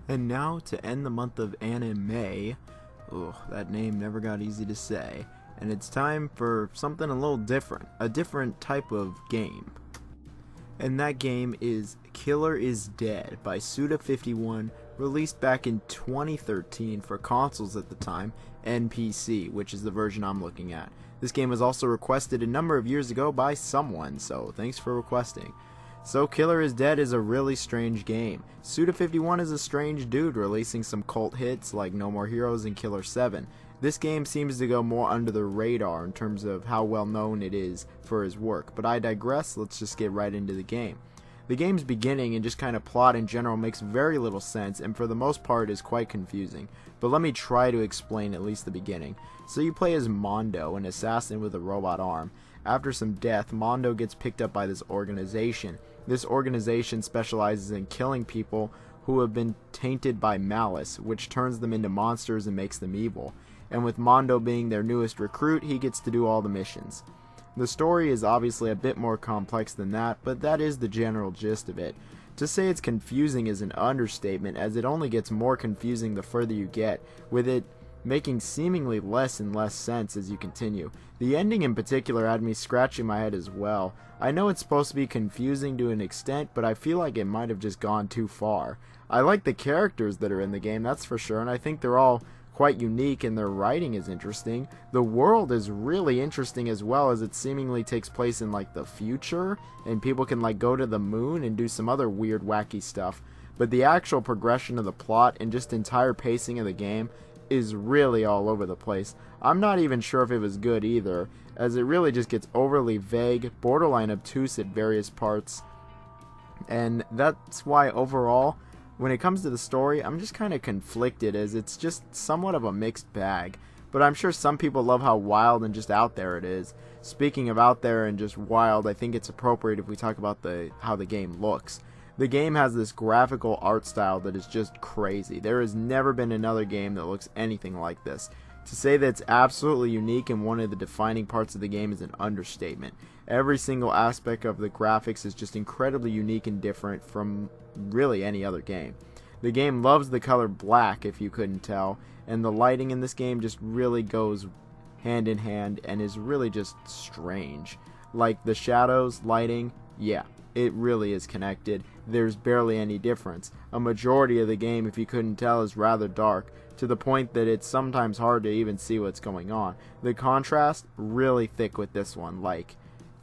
And now to end the month of animay, that name never got easy to say, and it's time for something a little different, a different type of game. And that game is Killer is Dead by Suda51, released back in 2013 for consoles at the time, and PC, which is the version I'm looking at. This game was also requested a number of years ago by someone, so thanks for requesting. So Killer is Dead is a really strange game. Suda51 is a strange dude releasing some cult hits like No More Heroes and Killer 7. This game seems to go more under the radar in terms of how well known it is for his work, but I digress. Let's just get right into the game. The game's beginning and just kind of plot in general makes very little sense, and for the most part is quite confusing, but let me try to explain at least the beginning. So you play as Mondo, an assassin with a robot arm. After some death, Mondo gets picked up by this organization. This organization specializes in killing people who have been tainted by malice, which turns them into monsters and makes them evil. And with Mondo being their newest recruit, he gets to do all the missions. The story is obviously a bit more complex than that, but that is the general gist of it. To say it's confusing is an understatement, as it only gets more confusing the further you get, with it making seemingly less and less sense as you continue. The ending in particular had me scratching my head as well. I know it's supposed to be confusing to an extent, but I feel like it might have just gone too far. I like the characters that are in the game, that's for sure, and I think they're all quite unique and their writing is interesting. The world is really interesting as well, as it seemingly takes place in like the future, and people can like go to the moon and do some other weird wacky stuff. But the actual progression of the plot and just entire pacing of the game is really all over the place. I'm not even sure if it was good either, as it really just gets overly vague, borderline obtuse at various parts, and that's why overall, when it comes to the story, I'm just kind of conflicted, as it's just somewhat of a mixed bag. But I'm sure some people love how wild and just out there it is. Speaking of out there and just wild, I think it's appropriate if we talk about how the game looks. The game has this graphical art style that is just crazy. There has never been another game that looks anything like this. To say that it's absolutely unique and one of the defining parts of the game is an understatement. Every single aspect of the graphics is just incredibly unique and different from really any other game. The game loves the color black, if you couldn't tell, and the lighting in this game just really goes hand in hand and is really just strange. Like the shadows, lighting, yeah, it really is connected. There's barely any difference. A majority of the game, if you couldn't tell, is rather dark, to the point that it's sometimes hard to even see what's going on. The contrast, really thick with this one, like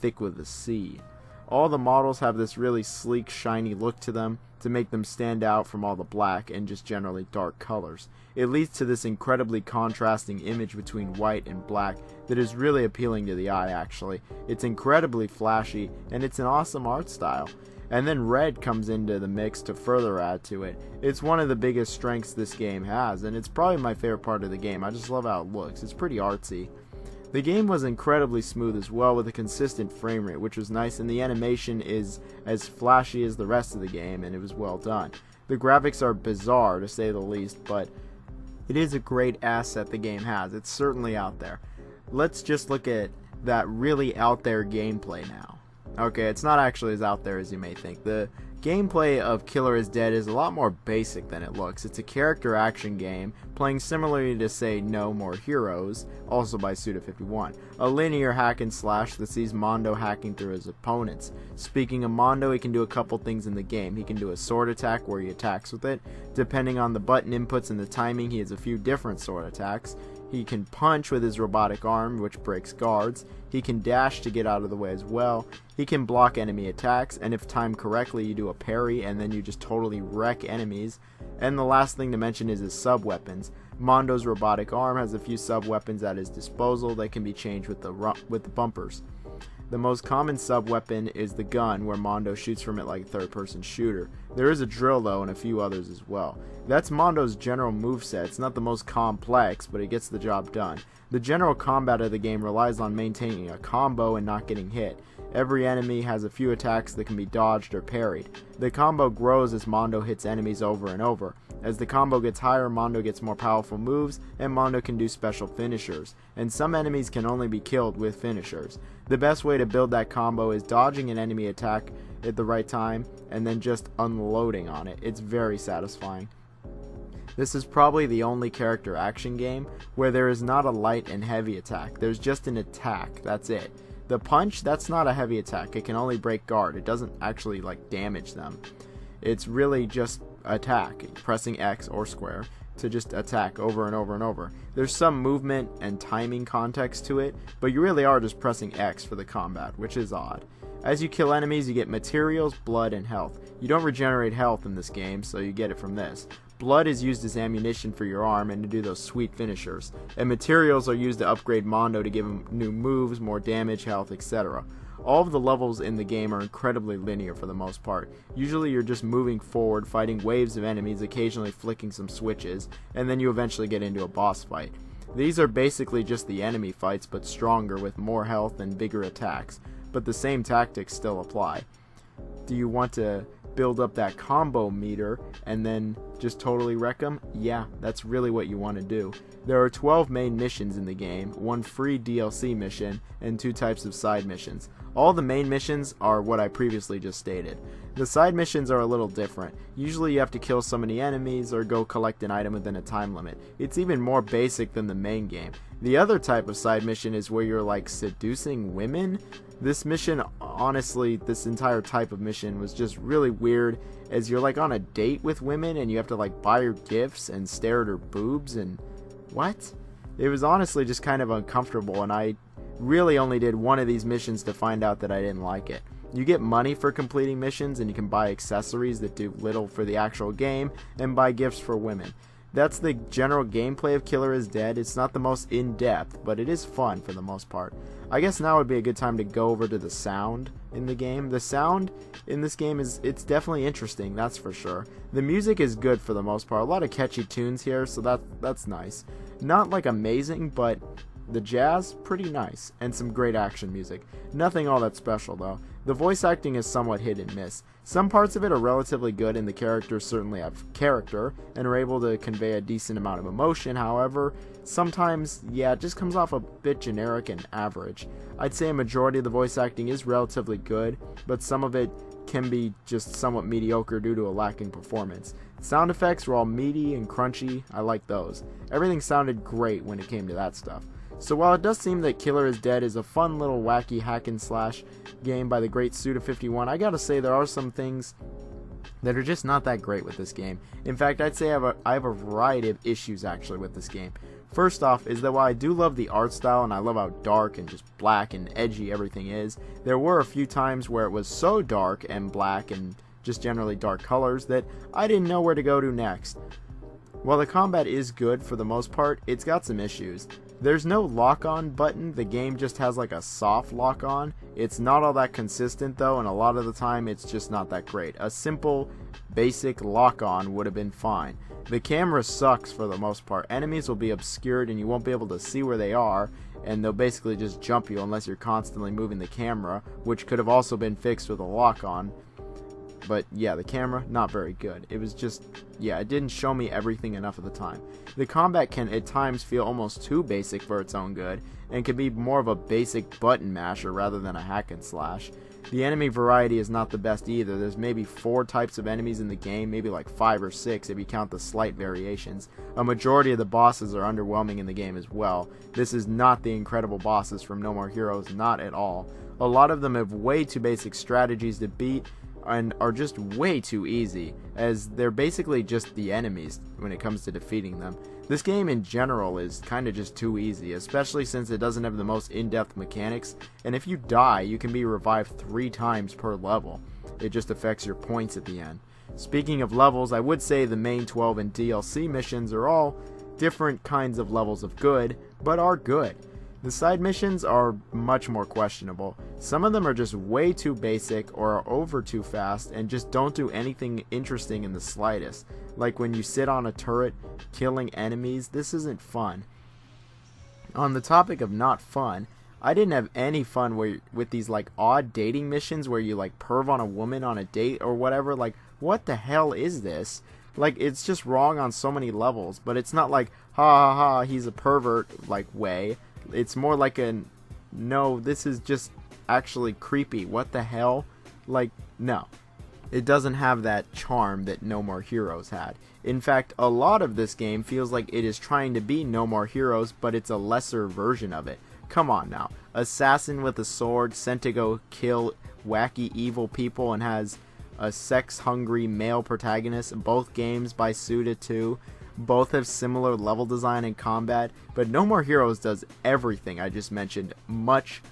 thick with the sea. All the models have this really sleek, shiny look to them to make them stand out from all the black and just generally dark colors. It leads to this incredibly contrasting image between white and black that is really appealing to the eye actually. It's incredibly flashy and it's an awesome art style. And then red comes into the mix to further add to it. It's one of the biggest strengths this game has, and it's probably my favorite part of the game. I just love how it looks. It's pretty artsy. The game was incredibly smooth as well, with a consistent frame rate, which was nice, and the animation is as flashy as the rest of the game, and it was well done. The graphics are bizarre, to say the least, but it is a great asset the game has. It's certainly out there. Let's just look at that really out there gameplay now. Okay, it's not actually as out there as you may think. The gameplay of Killer is Dead is a lot more basic than it looks. It's a character action game, playing similarly to, say, No More Heroes, also by Suda51. A linear hack and slash that sees Mondo hacking through his opponents. Speaking of Mondo, he can do a couple things in the game. He can do a sword attack where he attacks with it. Depending on the button inputs and the timing, he has a few different sword attacks. He can punch with his robotic arm, which breaks guards. He can dash to get out of the way as well. He can block enemy attacks, and if timed correctly, you do a parry, and then you just totally wreck enemies. And the last thing to mention is his sub-weapons. Mondo's robotic arm has a few sub-weapons at his disposal that can be changed with the bumpers. The most common sub-weapon is the gun, where Mondo shoots from it like a third-person shooter. There is a drill, though, and a few others as well. That's Mondo's general moveset. It's not the most complex, but it gets the job done. The general combat of the game relies on maintaining a combo and not getting hit. Every enemy has a few attacks that can be dodged or parried. The combo grows as Mondo hits enemies over and over. As the combo gets higher, Mondo gets more powerful moves, and Mondo can do special finishers. And some enemies can only be killed with finishers. The best way to build that combo is dodging an enemy attack at the right time, and then just unloading on it. It's very satisfying. This is probably the only character action game where there is not a light and heavy attack. There's just an attack, that's it. The punch, that's not a heavy attack. It can only break guard. It doesn't actually like damage them. It's really just attack, pressing X or square to just attack over and over and over. There's some movement and timing context to it, but you really are just pressing X for the combat, which is odd. As you kill enemies, you get materials, blood, and health. You don't regenerate health in this game, so you get it from this. Blood is used as ammunition for your arm and to do those sweet finishers, and materials are used to upgrade Mondo to give him new moves, more damage, health, etc. All of the levels in the game are incredibly linear for the most part. Usually you're just moving forward, fighting waves of enemies, occasionally flicking some switches, and then you eventually get into a boss fight. These are basically just the enemy fights, but stronger with more health and bigger attacks, but the same tactics still apply. Do you want to build up that combo meter and then just totally wreck them? Yeah, that's really what you want to do. There are 12 main missions in the game, one free DLC mission, and 2 types of side missions. All the main missions are what I previously just stated. The side missions are a little different. Usually you have to kill so many enemies or go collect an item within a time limit. It's even more basic than the main game. The other type of side mission is where you're like seducing women. This mission, honestly, this entire type of mission was just really weird, as you're like on a date with women and you have to like buy her gifts and stare at her boobs and what? It was honestly just kind of uncomfortable, and I really only did one of these missions to find out that I didn't like it. You get money for completing missions, and you can buy accessories that do little for the actual game and buy gifts for women. That's the general gameplay of Killer is Dead. It's not the most in-depth, but it is fun for the most part. I guess now would be a good time to go over to the sound in the game. The sound in this game it's definitely interesting, that's for sure. The music is good for the most part. A lot of catchy tunes here, so that's nice. Not like amazing, but the jazz, pretty nice, and some great action music. Nothing all that special though. The voice acting is somewhat hit and miss. Some parts of it are relatively good, and the characters certainly have character and are able to convey a decent amount of emotion. However, sometimes, yeah, it just comes off a bit generic and average. I'd say a majority of the voice acting is relatively good, but some of it can be just somewhat mediocre due to a lacking performance. Sound effects were all meaty and crunchy. I like those. Everything sounded great when it came to that stuff. So while it does seem that Killer is Dead is a fun little wacky hack and slash game by the great Suda51, I gotta say there are some things that are just not that great with this game. In fact, I'd say I have a variety of issues actually with this game. First off is that while I do love the art style and I love how dark and just black and edgy everything is, there were a few times where it was so dark and black and just generally dark colors that I didn't know where to go to next. While the combat is good for the most part, it's got some issues. There's no lock-on button, the game just has like a soft lock-on. It's not all that consistent though, and a lot of the time it's just not that great. A simple, basic lock-on would have been fine. The camera sucks for the most part. Enemies will be obscured and you won't be able to see where they are, and they'll basically just jump you unless you're constantly moving the camera, which could have also been fixed with a lock-on. But yeah, the camera, not very good. It was just, yeah, it didn't show me everything enough of the time. The combat can at times feel almost too basic for its own good, and can be more of a basic button masher rather than a hack and slash. The enemy variety is not the best either. There's maybe 4 types of enemies in the game, maybe like 5 or 6 if you count the slight variations. A majority of the bosses are underwhelming in the game as well. This is not the incredible bosses from No More Heroes, not at all. A lot of them have way too basic strategies to beat, and are just way too easy, as they're basically just the enemies when it comes to defeating them. This game in general is kinda just too easy, especially since it doesn't have the most in-depth mechanics, and if you die, you can be revived 3 times per level. It just affects your points at the end. Speaking of levels, I would say the main 12 and DLC missions are all different kinds of levels of good, but are good. The side missions are much more questionable. Some of them are just way too basic or are over too fast and just don't do anything interesting in the slightest. Like when you sit on a turret killing enemies, this isn't fun. On the topic of not fun, I didn't have any fun with these like odd dating missions where you like perv on a woman on a date or whatever. Like, what the hell is this? Like, it's just wrong on so many levels, but it's not like, ha ha ha, he's a pervert, like, way. It's more like no, this is just actually creepy. What the hell? Like, no. It doesn't have that charm that No More Heroes had. In fact, a lot of this game feels like it is trying to be No More Heroes, but it's a lesser version of it. Come on now. Assassin with a sword sent to go kill wacky evil people and has a sex-hungry male protagonist. Both games by Suda51's. Both have similar level design and combat, but No More Heroes does everything I just mentioned much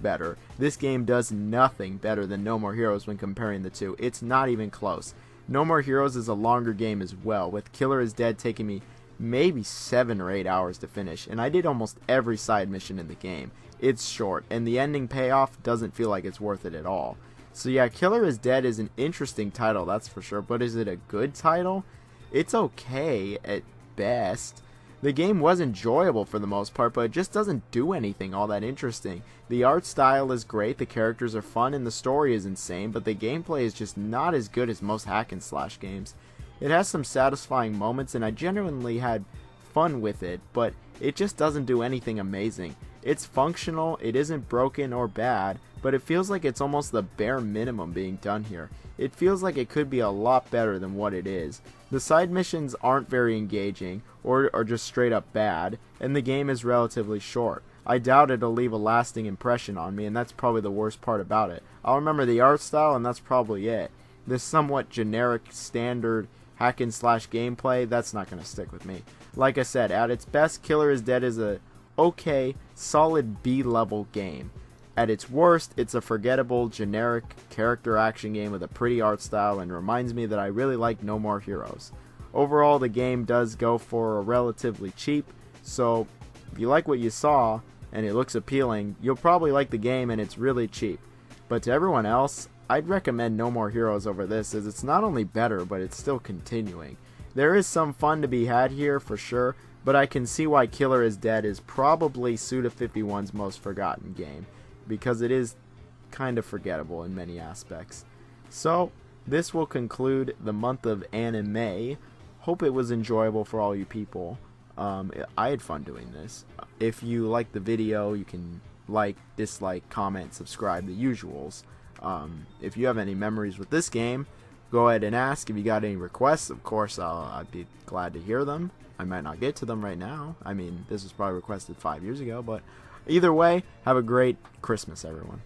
better. This game does nothing better than No More Heroes when comparing the two. It's not even close. No More Heroes is a longer game as well, with Killer is Dead taking me maybe 7 or 8 hours to finish, and I did almost every side mission in the game. It's short, and the ending payoff doesn't feel like it's worth it at all. So yeah, Killer is Dead is an interesting title, that's for sure, but is it a good title? It's okay at best. The game was enjoyable for the most part, but it just doesn't do anything all that interesting. The art style is great, the characters are fun, and the story is insane, but the gameplay is just not as good as most hack and slash games. It has some satisfying moments, and I genuinely had fun with it, but it just doesn't do anything amazing. It's functional, it isn't broken or bad, but it feels like it's almost the bare minimum being done here. It feels like it could be a lot better than what it is. The side missions aren't very engaging, or are just straight up bad, and the game is relatively short. I doubt it'll leave a lasting impression on me, and that's probably the worst part about it. I'll remember the art style, and that's probably it. This somewhat generic, standard hack and slash gameplay, that's not going to stick with me. Like I said, at its best, Killer is Dead is a okay, solid B-level game. At its worst, it's a forgettable, generic character action game with a pretty art style and reminds me that I really like No More Heroes. Overall, the game does go for a relatively cheap, so if you like what you saw and it looks appealing, you'll probably like the game and it's really cheap. But to everyone else, I'd recommend No More Heroes over this, as it's not only better, but it's still continuing. There is some fun to be had here for sure, but I can see why Killer is Dead is probably Suda51's most forgotten game, because it is kind of forgettable in many aspects. So, this will conclude the month of anime. Hope it was enjoyable for all you people. I had fun doing this. If you like the video, you can like, dislike, comment, subscribe, the usuals. If you have any memories with this game, go ahead and ask. If you got any requests, of course, I'd be glad to hear them. I might not get to them right now. I mean, this was probably requested 5 years ago, but either way, have a great Christmas, everyone.